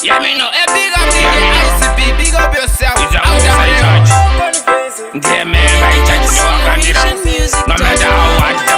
Yeah, me know. Hey, big up DJ Icey, big up yourself. It's a outside church. Yeah, man, by church, no, I can't get out. No matter how hard